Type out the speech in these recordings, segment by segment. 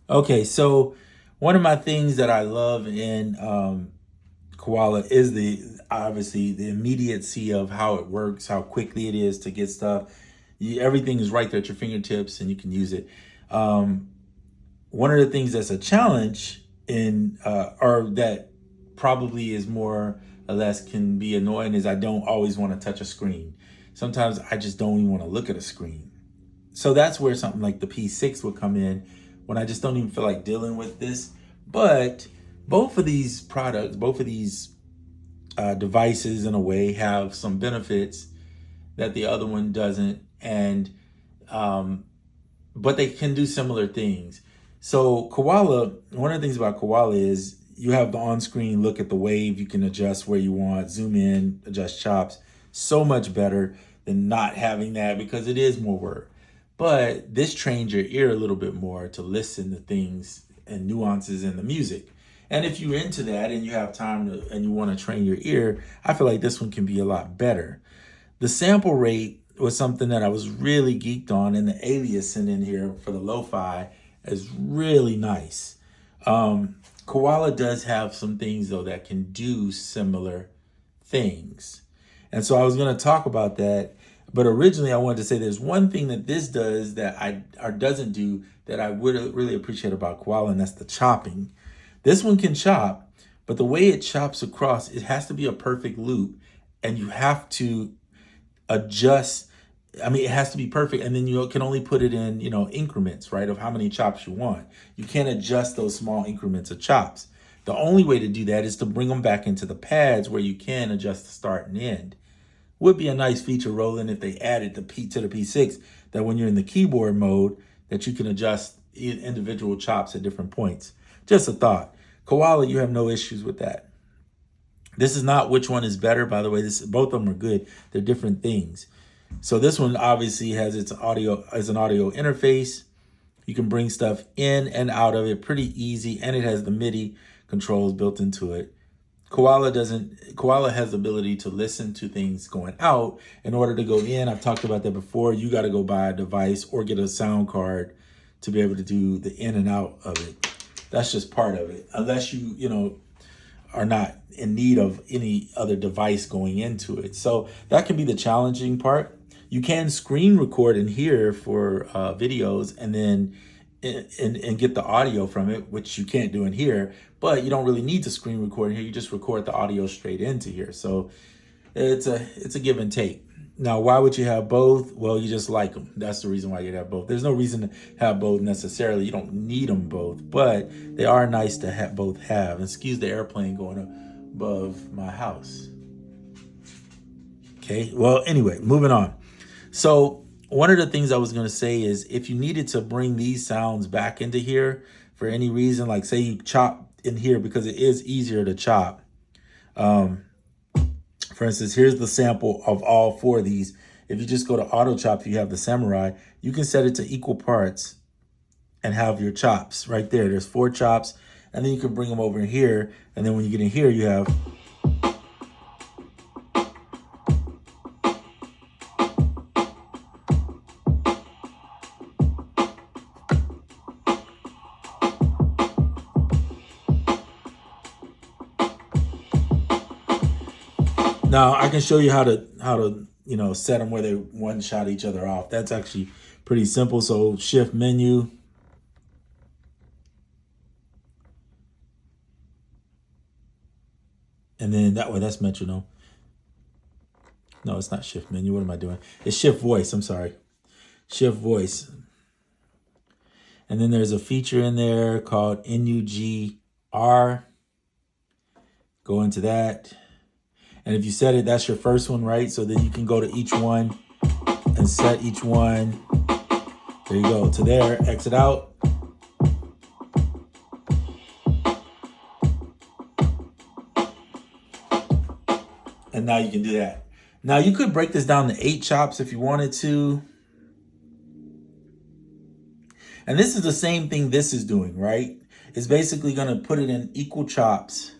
Okay, so one of my things that I love in Koala is the obviously the immediacy of how it works, how quickly it is to get stuff. Everything is right there at your fingertips, and you can use it. Um, One of the things that's a challenge in or that probably is more or less can be annoying is I don't always want to touch a screen. Sometimes I just don't even want to look at a screen. So that's where something like the P6 would come in when I just don't even feel like dealing with this. But both of these products, both of these devices in a way have some benefits that the other one doesn't. And um, but they can do similar things. So Koala, one of the things about Koala is you have the on-screen look at the wave. You can adjust where you want, zoom in, adjust chops. So much better than not having that because it is more work. But this trains your ear a little bit more to listen to things and nuances in the music. And if you're into that and you have time to, and you want to train your ear, I feel like this one can be a lot better. The sample rate was something that I was really geeked on, and the aliasing in here for the lo-fi is really nice. Koala does have some things though that can do similar things. And so I was going to talk about that, but originally I wanted to say there's one thing that this does that I or doesn't do that I would really appreciate about Koala, and that's the chopping. This one can chop, but the way it chops across, it has to be a perfect loop, and you have to adjust. I mean, it has to be perfect, and then you can only put it in, increments, right, of how many chops you want. You can't adjust those small increments of chops. The only way to do that is to bring them back into the pads where you can adjust the start and end. Would be a nice feature, Roland, if they added the P to the P6 that when you're in the keyboard mode that you can adjust individual chops at different points. Just a thought. Koala, you have no issues with that. This is not which one is better, by the way. Both of them are good. They're different things. So this one obviously has its audio as an audio interface. You can bring stuff in and out of it pretty easy, and it has the MIDI controls built into it. Koala doesn't. Koala has the ability to listen to things going out. In order to go in, I've talked about that before. You got to go buy a device or get a sound card to be able to do the in and out of it. That's just part of it. Unless you are not in need of any other device going into it. So that can be the challenging part. You can screen record in here for videos and then and get the audio from it, which you can't do in here, but you don't really need to screen record in here. You just record the audio straight into here. So it's a give and take. Now, why would you have both? Well, you just like them. That's the reason why you have both. There's no reason to have both necessarily. You don't need them both, but they are nice to have both have. Excuse the airplane going above my house. Okay. Well, anyway, moving on. So one of the things I was going to say is if you needed to bring these sounds back into here for any reason, like say you chop in here because it is easier to chop. For instance, here's the sample of all four of these. If you just go to auto chop, if you have the samurai, you can set it to equal parts and have your chops right there. There's four chops, and then you can bring them over here. And then when you get in here, you have now I can show you how to set them where they one shot each other off. That's actually pretty simple. So shift menu. And then that way, that's metronome. No, it's not shift menu. What am I doing? It's shift voice. I'm sorry. Shift voice. And then there's a feature in there called NUGR. Go into that. And if you set it, that's your first one, right? So then you can go to each one and set each one. There you go. To there, exit out. And now you can do that. Now you could break this down to 8 chops if you wanted to. And this is the same thing this is doing, right? It's basically going to put it in equal chops.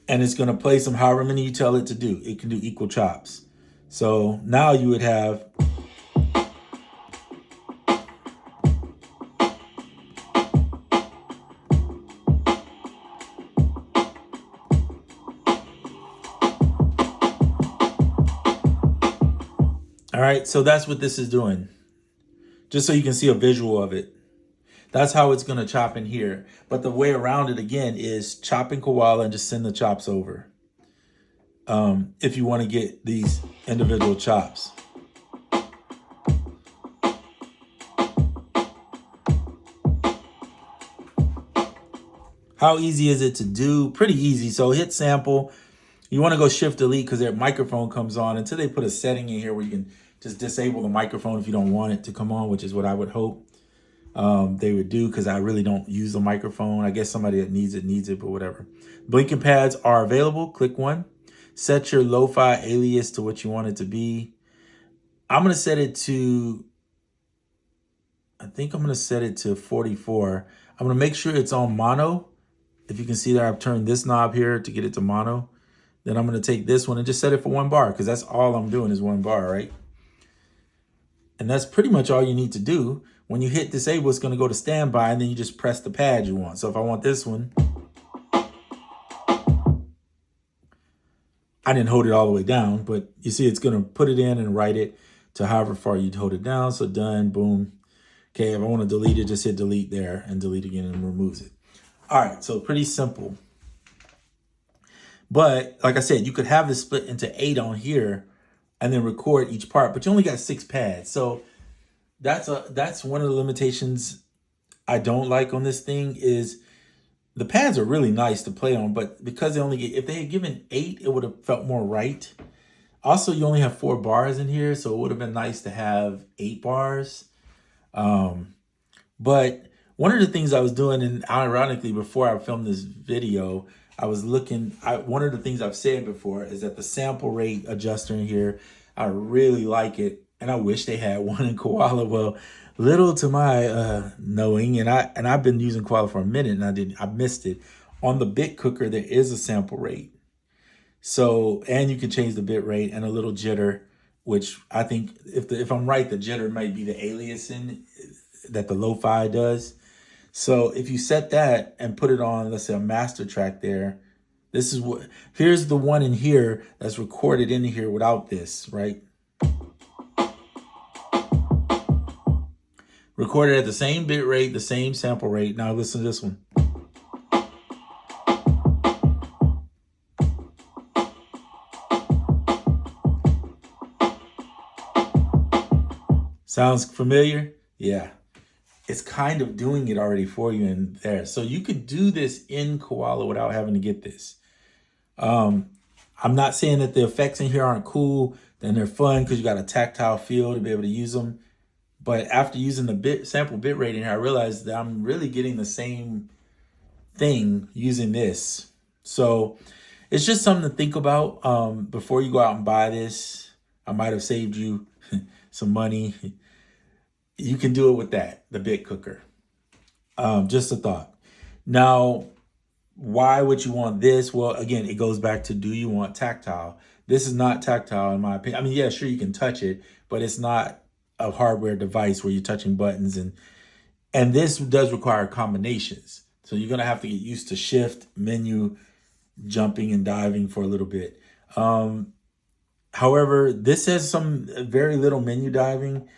And it's going to play some however many you tell it to do. It can do equal chops. So now you would have right, so that's what this is doing. Just so you can see a visual of it. That's how it's gonna chop in here. But the way around it again is chopping Koala and just send the chops over. If you want to get these individual chops. How easy is it to do? Pretty easy. So hit sample. You want to go shift delete because their microphone comes on until they put a setting in here where you can just disable the microphone if you don't want it to come on, which is what I would hope they would do, because I really don't use the microphone. I guess somebody that needs it, but whatever. Blinking pads are available. Click one. Set your lo-fi alias to what you want it to be. I'm going to set it to, I think I'm going to set it to 44. I'm going to make sure it's on mono. If you can see there, I've turned this knob here to get it to mono. Then I'm going to take this one and just set it for 1 bar, because that's all I'm doing is 1 bar, right? And that's pretty much all you need to do. When you hit disable, it's going to go to standby, and then you just press the pad you want. So if I want this one, I didn't hold it all the way down, but you see it's going to put it in and write it to however far you'd hold it down. So done, boom. Okay, if I want to delete it, just hit delete there and delete again and removes it. All right, so pretty simple. But like I said, you could have this split into 8 on here and then record each part, but you only got 6 pads. So that's one of the limitations I don't like on this thing is the pads are really nice to play on, but because they only get, if they had given 8, it would have felt more right. Also, you only have 4 bars in here, so it would have been nice to have 8 bars. But one of the things I was doing, and ironically, before I filmed this video, I was looking, one of the things I've said before is that the sample rate adjuster in here, I really like it. And I wish they had one in Koala. Well, little to my knowing, and I've been using Koala for a minute and I missed it. On the BitCooker, there is a sample rate. So, and you can change the bit rate and a little jitter, which I think if I'm right, the jitter might be the aliasing that the lo-fi does. So if you set that and put it on, let's say a master track there, this is what, here's the one in here that's recorded in here without this, right? Recorded at the same bit rate, the same sample rate. Now listen to this one. Sounds familiar? Yeah. It's kind of doing it already for you in there. So you could do this in Koala without having to get this. I'm not saying that the effects in here aren't cool, then they're fun because you got a tactile feel to be able to use them. But after using the sample bit rate in here, I realized that I'm really getting the same thing using this. So it's just something to think about before you go out and buy this. I might have saved you some money. You can do it with that, the BitCooker. Just a thought. Now, why would you want this? Well, again, it goes back to, do you want tactile? This is not tactile in my opinion. I mean, yeah, sure, you can touch it, but it's not a hardware device where you're touching buttons. And this does require combinations. So you're going to have to get used to shift, menu, jumping and diving for a little bit. However, this has some very little menu diving,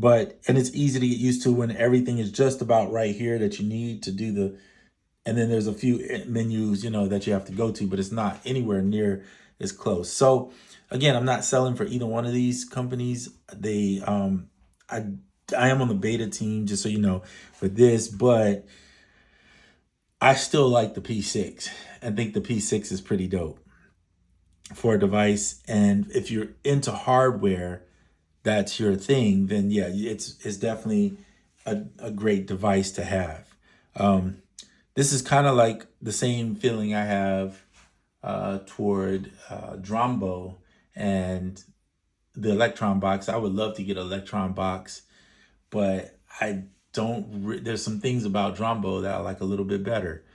and it's easy to get used to when everything is just about right here that you need to do and then there's a few menus, that you have to go to, but it's not anywhere near as close. So again, I'm not selling for either one of these companies. I am on the beta team, just so you know, for this, but I still like the P6. I think the P6 is pretty dope for a device. And if you're into hardware, that's your thing, then yeah, it's definitely a great device to have. This is kind of like the same feeling I have toward Drumbo and the Electron box. I would love to get an Electron box, but I don't. There's some things about Drumbo that I like a little bit better.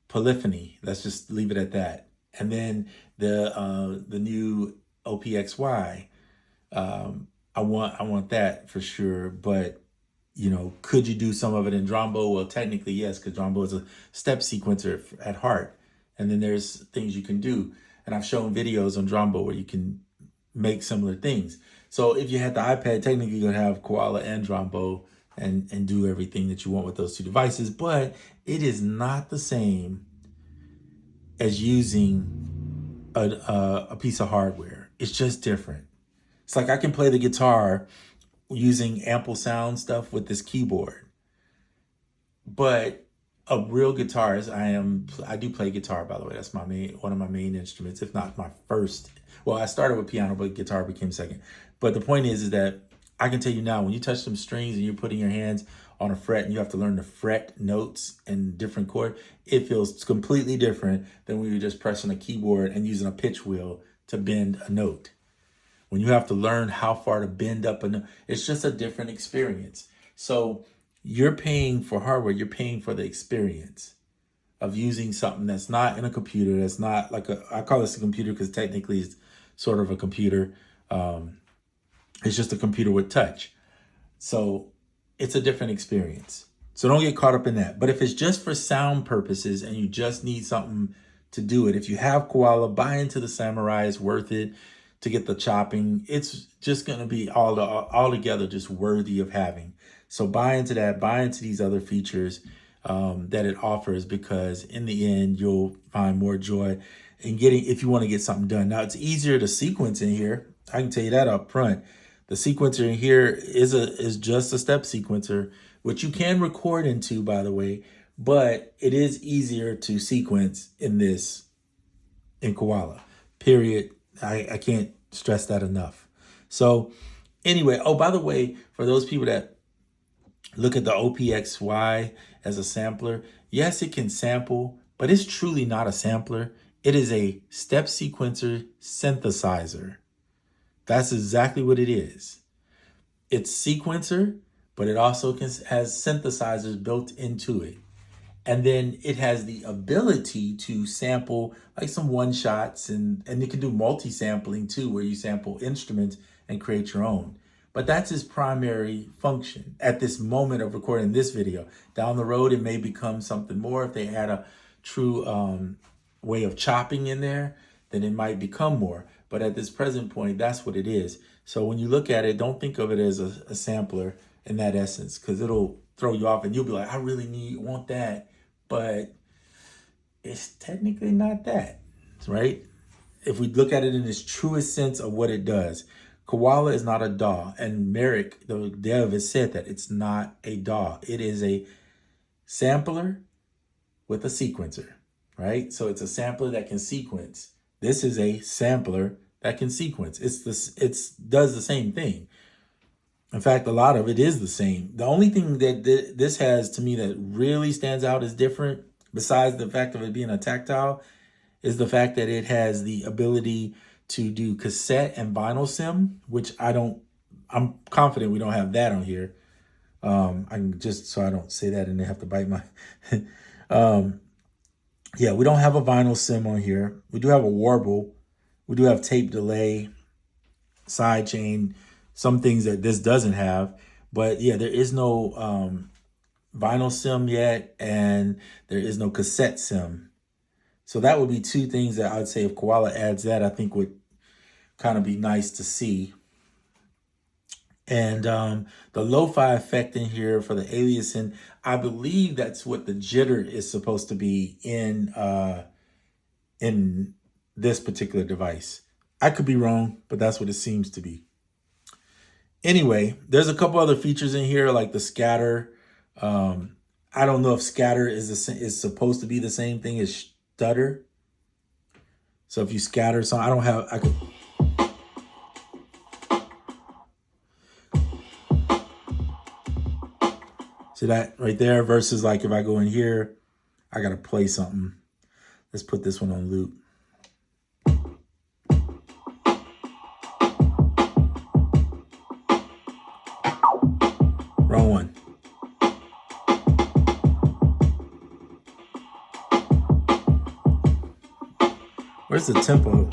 Polyphony. Let's just leave it at that. And then the new OPXY. I want that for sure, but could you do some of it in Drumbo? Well, technically yes, because Drumbo is a step sequencer at heart, and then there's things you can do. And I've shown videos on Drumbo where you can make similar things. So if you had the iPad, technically you could have Koala and Drumbo and do everything that you want with those two devices, but it is not the same as using a piece of hardware. It's just different. It's like I can play the guitar using ample sound stuff with this keyboard, but a real guitarist, I do play guitar, by the way. That's one of my main instruments, if not my first. Well, I started with piano, but guitar became second. But the point is that I can tell you now, when you touch some strings and you're putting your hands on a fret and you have to learn to fret notes and different chords, it feels completely different than when you're just pressing a keyboard and using a pitch wheel to bend a note. When you have to learn how far to bend up a note, it's just a different experience. So you're paying for hardware, you're paying for the experience of using something that's not in a computer, that's not like I call this a computer because technically it's sort of a computer. It's just a computer with touch. So it's a different experience. So don't get caught up in that. But if it's just for sound purposes and you just need something to do it, if you have Koala, buy into the Samurai, it's worth it to get the chopping. It's just going to be altogether just worthy of having. So buy into that, buy into these other features that it offers, because in the end, you'll find more joy in getting, if you want to get something done. Now, it's easier to sequence in here. I can tell you that up front. The sequencer in here is just a step sequencer, which you can record into, by the way, but it is easier to sequence in Koala, period. I can't stress that enough. So anyway, oh, by the way, for those people that look at the OPXY as a sampler, yes, it can sample, but it's truly not a sampler. It is a step sequencer synthesizer. That's exactly what it is. It's sequencer, but it also has synthesizers built into it. And then it has the ability to sample like some one-shots, and it can do multi-sampling too, where you sample instruments and create your own. But that's its primary function at this moment of recording this video. Down the road, it may become something more. If they add a true way of chopping in there, then it might become more. But at this present point, that's what it is. So when you look at it, don't think of it as a sampler in that essence, because it'll throw you off and you'll be like, I really want that. But it's technically not that, right? If we look at it in its truest sense of what it does, Koala is not a DAW. And Merrick, the dev, has said that it's not a DAW. It is a sampler with a sequencer, right? So it's a sampler that can sequence. This is a sampler that can sequence. It does the same thing. In fact, a lot of it is the same. The only thing that this has to me that really stands out as different, besides the fact of it being a tactile, is the fact that it has the ability to do cassette and vinyl sim, which I'm confident we don't have that on here. I can just, so I don't say that and they have to bite my, yeah, we don't have a vinyl sim on here. We do have a warble. We do have tape delay, sidechain, some things that this doesn't have. But yeah, there is no vinyl sim yet, and there is no cassette sim. So that would be two things that I would say if Koala adds that, I think would kind of be nice to see. And the lo-fi effect in here for the aliasing, I believe that's what the jitter is supposed to be in this particular device. I could be wrong, but that's what it seems to be. Anyway, there's a couple other features in here, like the scatter. I don't know if scatter is supposed to be the same thing as stutter. So if you scatter something, I could. See that right there versus like if I go in here, I got to play something. Let's put this one on loop. Wrong one. Where's the tempo?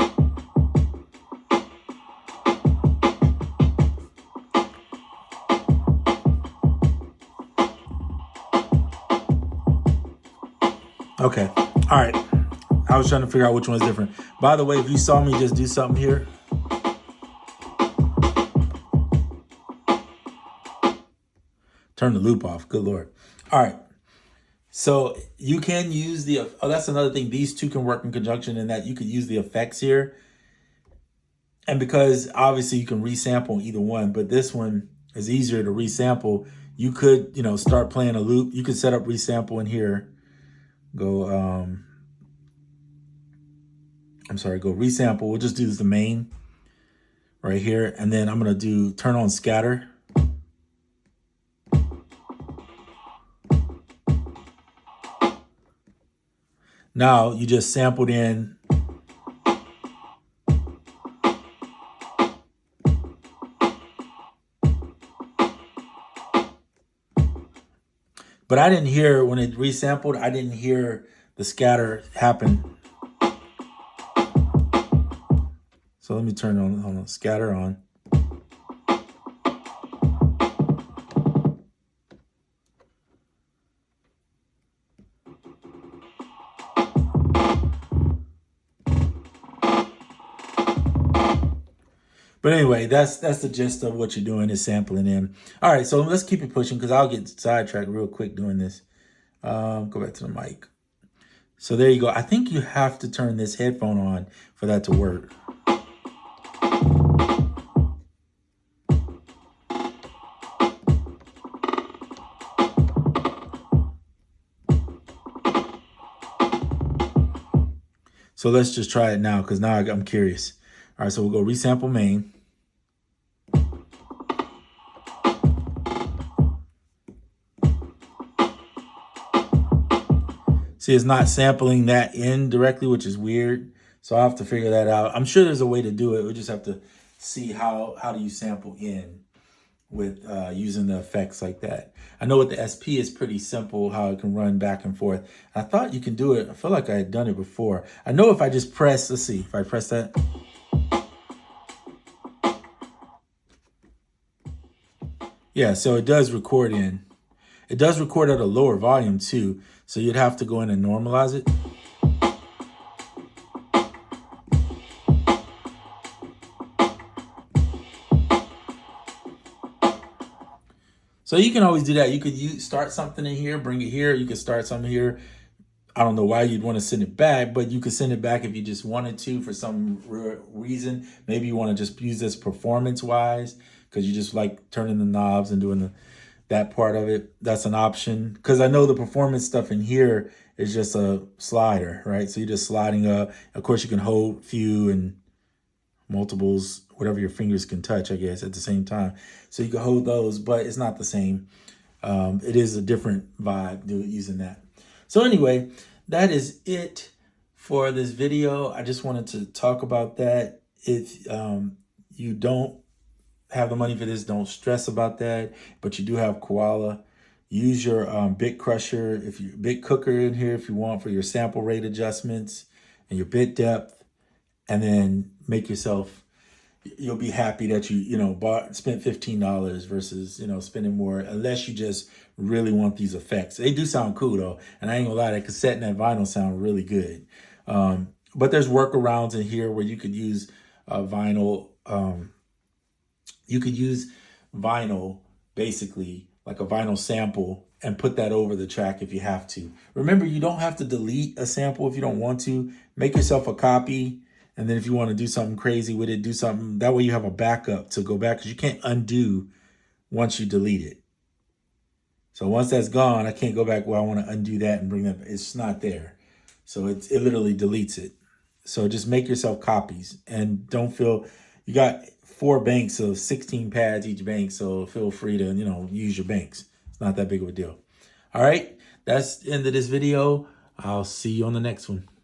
Okay. All right. I was trying to figure out which one's different. By the way, if you saw me just do something here, turn the loop off. Good Lord. All right. So you can use the, oh, that's another thing. These two can work in conjunction in that you could use the effects here. And because obviously you can resample either one, but this one is easier to resample. You could, you know, start playing a loop. You could set up resample in here. Go, I'm sorry, go resample. We'll just do the main right here. And then I'm going to do turn on scatter. Now you just sampled in but I didn't hear when it resampled, I didn't hear the scatter happen. So let me turn on scatter on. But anyway, that's the gist of what you're doing is sampling in. All right, so let's keep it pushing because I'll get sidetracked real quick doing this. Go back to the mic. So there you go. I think you have to turn this headphone on for that to work. So let's just try it now because now I'm curious. All right, so we'll go resample main. See, it's not sampling that in directly, which is weird. So I'll have to figure that out. I'm sure there's a way to do it. We just have to see how do you sample in with using the effects like that. I know with the SP is pretty simple how it can run back and forth. I thought you can do it. I feel like I had done it before. I know if I just press, let's see, if I press that. Yeah, so it does record in. It does record at a lower volume too. So you'd have to go in and normalize it. So you can always do that. You could start something in here, bring it here. You could start something here. I don't know why you'd want to send it back, but you could send it back if you just wanted to for some reason. Maybe you want to just use this performance-wise because you just like turning the knobs and doing that part of it. That's an option because I know the performance stuff in here is just a slider, right? So you're just sliding up. Of course, you can hold few and multiples, whatever your fingers can touch, I guess, at the same time. So you can hold those, but it's not the same. It is a different vibe using that. So anyway, that is it for this video. I just wanted to talk about that. If you don't have the money for this, don't stress about that. But you do have Koala. Use your BitCooker in here if you want for your sample rate adjustments and your bit depth, and then make yourself. You'll be happy that you spent $15 versus spending more, unless you just really want these effects. They do sound cool though, and I ain't gonna lie, that cassette and that vinyl sound really good. But there's workarounds in here where you could use vinyl. You could use vinyl, basically like a vinyl sample, and put that over the track if you have to. Remember, you don't have to delete a sample if you don't want to. Make yourself a copy. And then if you want to do something crazy with it, do something. That way you have a backup to go back because you can't undo once you delete it. So once that's gone, I can't go back, well, I want to undo that and bring that. It's not there. So it literally deletes it. So just make yourself copies and don't feel, you got 4 banks of 16 pads each bank. So feel free to, use your banks. It's not that big of a deal. All right. That's the end of this video. I'll see you on the next one.